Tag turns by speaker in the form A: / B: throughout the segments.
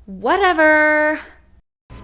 A: Whatever.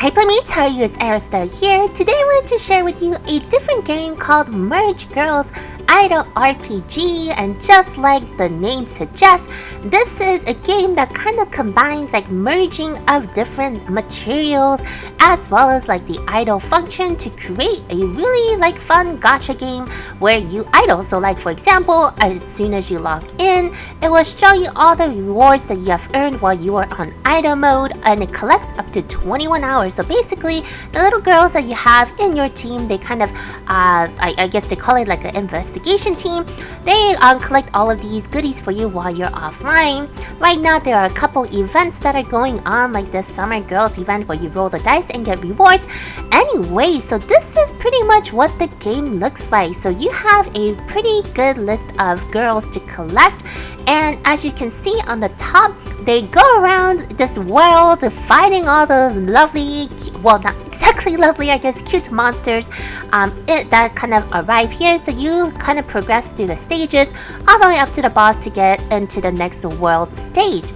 B: Hey, let me tell you, it's Aristar here. Today I wanted to share with you a different game called Merge Girls Idol RPG, and just like the name suggests, this is a game that kind of combines like merging of different materials as well as like the idol function to create a really like fun gacha game where you idol. So like for example, as soon as you log in, it will show you all the rewards that you have earned while you are on idol mode, and it collects up to 21 hours. So basically, the little girls that you have in your team, they kind of, I guess they call it like an investigation team. They collect all of these goodies for you while you're offline. Right now, there are a couple events that are going on, like the Summer Girls event where you roll the dice and get rewards. Anyway, so this is pretty much what the game looks like. So you have a pretty good list of girls to collect, and as you can see on the top, they go around this world fighting all the lovely, well, not exactly lovely, I guess, cute monsters that kind of arrive here. So you kind of progress through the stages all the way up to the boss to get into the next world stage.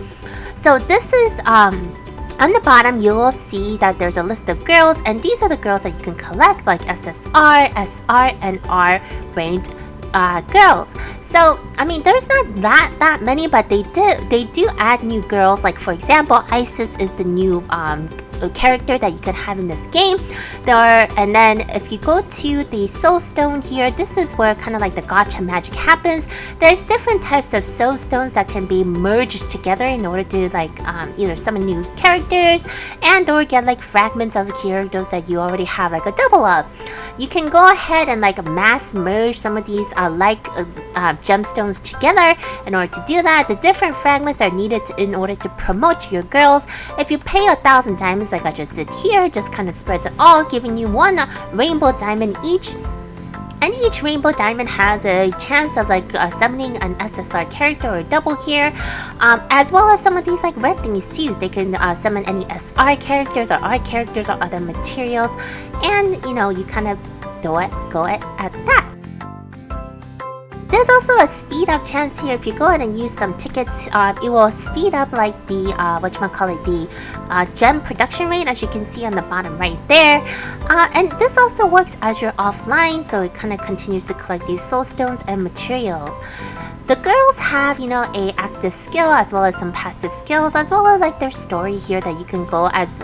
B: So this is on the bottom, you will see that there's a list of girls, and these are the girls that you can collect, like SSR, SR, and R ranked girls. So I mean, there's not that many, but they do add new girls. Like for example, Isis is the new character that you can have in this game. And then if you go to the soul stone here, this is where kind of like the gacha magic happens. There's different types of soul stones that can be merged together in order to like either summon new characters and or get like fragments of characters that you already have like a double of. You can go ahead and like mass merge some of these gemstones together. In order to do that, the different fragments are needed in order to promote your girls. If you pay 1,000 diamonds like I just did here, just kind of spreads it all, giving you one rainbow diamond each. And each rainbow diamond has a chance of like summoning an SSR character or double here, as well as some of these like red thingies too. They can summon any SR characters or R characters or other materials, and you know, you kind of go it at that. There's also a speed up chance here. If you go ahead and use some tickets, it will speed up like the the gem production rate, as you can see on the bottom right there. And this also works as you're offline, so it kind of continues to collect these soul stones and materials. The girls have, you know, a active skill as well as some passive skills, as well as like their story here that you can go as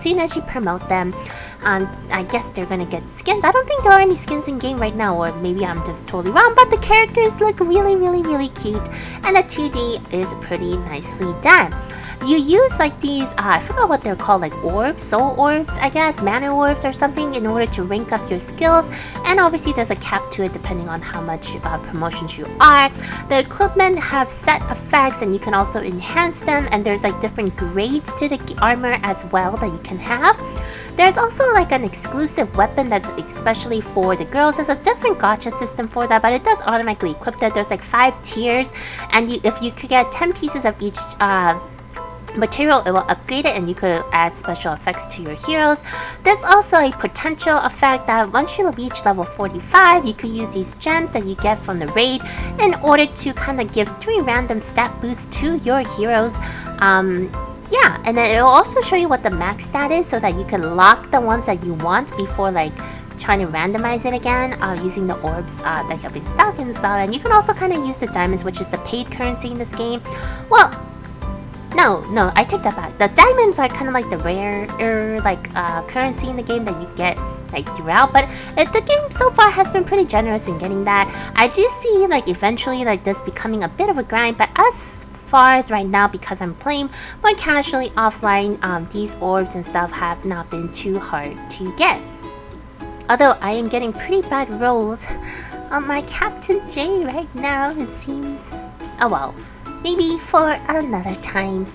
B: soon as you promote them. I guess they're gonna get skins. I don't think there are any skins in game right now, or maybe I'm just totally wrong, but the characters look really cute, and the 2D is pretty nicely done. You use like these, I forgot what they're called, like orbs, soul orbs, I guess, mana orbs or something, in order to rank up your skills, and obviously there's a cap to it depending on how much promotions you are. The equipment have set effects, and you can also enhance them, and there's like different grades to the armor as well that you can have. There's also like an exclusive weapon that's especially for the girls. There's a different gacha system for that, but it does automatically equip that. There's like 5 tiers, and if you could get 10 pieces of each material, it will upgrade it, and you could add special effects to your heroes. There's also a potential effect that once you reach level 45, you could use these gems that you get from the raid in order to kind of give 3 random stat boosts to your heroes. Yeah, and then it'll also show you what the max stat is, so that you can lock the ones that you want before like trying to randomize it again using the orbs that you have in stock and stuff. And you can also kind of use the diamonds, which is the paid currency in this game. Well, no, I take that back. The diamonds are kind of like the rare currency in the game that you get like throughout, but the game so far has been pretty generous in getting that. I do see like eventually like this becoming a bit of a grind, but as far as right now, because I'm playing more casually offline, these orbs and stuff have not been too hard to get. Although I am getting pretty bad rolls on my Captain J right now, it seems. Oh well, maybe for another time.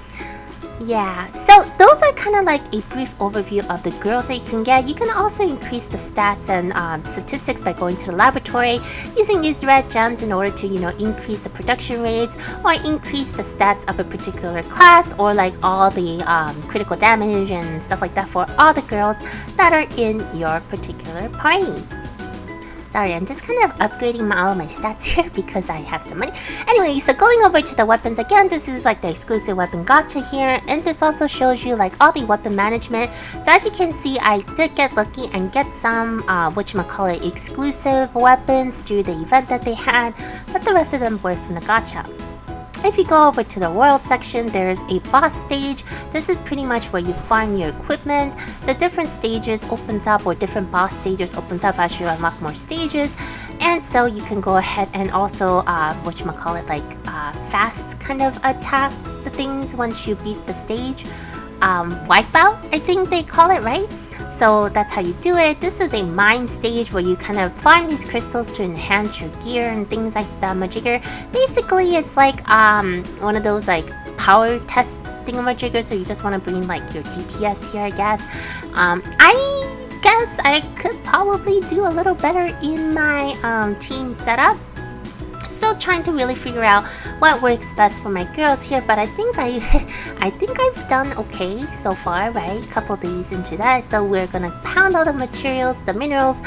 B: Yeah, so those are kind of like a brief overview of the girls that you can get. You can also increase the stats and statistics by going to the laboratory using these red gems in order to, you know, increase the production rates or increase the stats of a particular class, or like all the critical damage and stuff like that for all the girls that are in your particular party. Sorry, I'm just kind of upgrading all of my stats here because I have some money. Anyway, so going over to the weapons again, this is like the exclusive weapon gacha here, and this also shows you like all the weapon management. So as you can see, I did get lucky and get some whatchamacallit exclusive weapons through the event that they had, but the rest of them were from the gacha. If you go over to the world section, there's a boss stage. This is pretty much where you farm your equipment. The different stages opens up, or different boss stages opens up as you unlock more stages. And so you can go ahead and also, fast kind of attack the things once you beat the stage. Wipeout, I think they call it, right? So that's how you do it. This is a mine stage where you kind of find these crystals to enhance your gear and things like that majigger. Basically, it's like one of those like power test thingamajiggers, so you just want to bring like your DPS here, I guess. I guess I could probably do a little better in my team setup. Still trying to really figure out what works best for my girls here, but I think I've done okay so far, right? Couple days into that, so we're gonna pound all the materials, the minerals,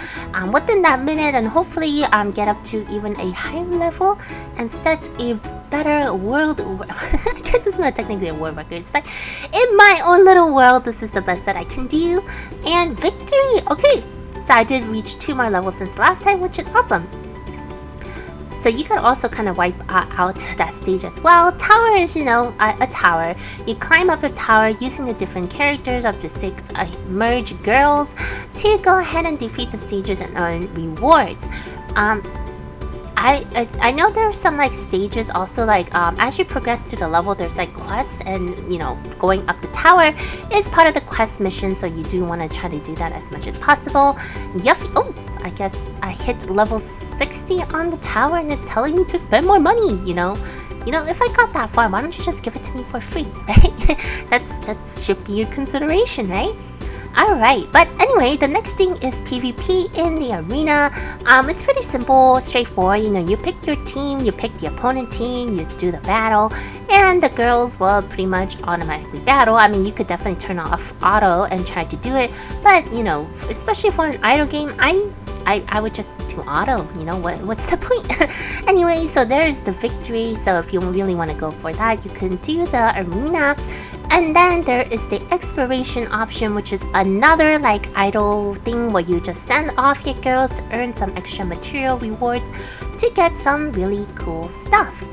B: within that minute, and hopefully get up to even a higher level and set a better world. I guess it's not technically a world record. It's like in my own little world, this is the best that I can do, and victory. Okay, so I did reach 2 more levels since last time, which is awesome. So you could also kind of wipe out that stage as well. Tower is, you know, a tower. You climb up the tower using the different characters, up to 6 merge girls, to go ahead and defeat the stages and earn rewards. I know there are some like stages also, like as you progress through the level, there's like quests, and you know, going up the tower is part of the quest mission, so you do want to try to do that as much as possible. Yuffie. Oh, I guess I hit level 60 on the tower and it's telling me to spend more money, you know, if I got that far, why don't you just give it to me for free, right? that should be a consideration, right? Alright, but anyway, the next thing is PvP in the arena. It's pretty simple, straightforward. You know, you pick your team, you pick the opponent team, you do the battle, and the girls will pretty much automatically battle. I mean, you could definitely turn off auto and try to do it, but you know, especially for an idle game, I would just do auto, you know, what's the point? Anyway, so there's the victory. So if you really want to go for that, you can do the arena. And then there is the expiration option, which is another like idle thing where you just send off your girls to earn some extra material rewards to get some really cool stuff.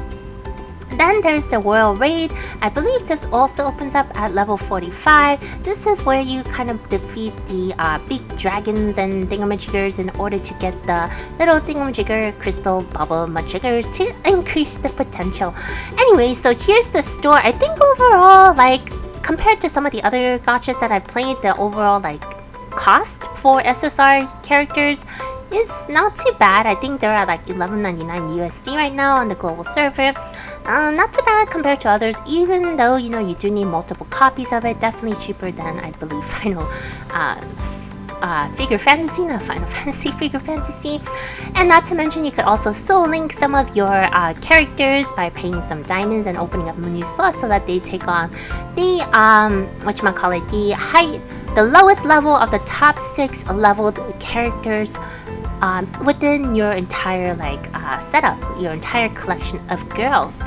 B: Then there's the Royal Raid. I believe this also opens up at level 45. This is where you kind of defeat the big dragons and thingamajiggers in order to get the little thingamajigger crystal bubble majiggers to increase the potential. Anyway, so here's the store. I think overall, like, compared to some of the other gachas that I played, the overall like cost for SSR characters is not too bad. I think they're at like $11.99 USD right now on the global server. Not too bad compared to others, even though, you know, you do need multiple copies of it. Definitely cheaper than, I believe, Final Fantasy Figure Fantasy. And not to mention, you could also Soul Link some of your characters by paying some diamonds and opening up new slots so that they take on the the lowest level of the top 6 leveled characters within your entire like setup, your entire collection of girls.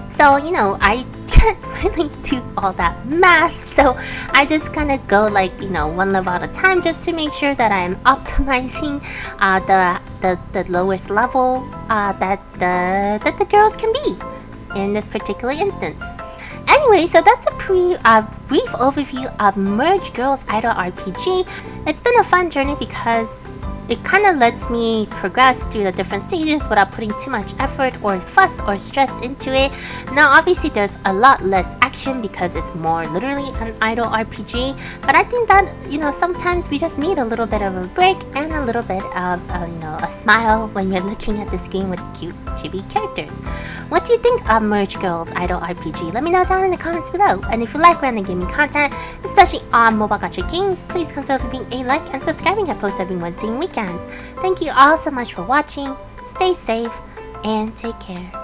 B: So, you know, I can't really do all that math, so I just kind of go like, you know, one level at a time just to make sure that I'm optimizing the lowest level that the girls can be in this particular instance. Anyway, so that's a brief overview of Merge Girls Idol RPG. It's been a fun journey because it kind of lets me progress through the different stages without putting too much effort or fuss or stress into it. Now, obviously, there's a lot less action because it's more literally an idle RPG, but I think that, you know, sometimes we just need a little bit of a break and a little bit of, you know, a smile when you're looking at this game with cute chibi characters. What do you think of Merge Girls Idol RPG? Let me know down in the comments below. And if you like random gaming content, especially on mobile gacha games, please consider leaving a like and subscribing. I post every Wednesday and weekends. Thank you all so much for watching. Stay safe and take care.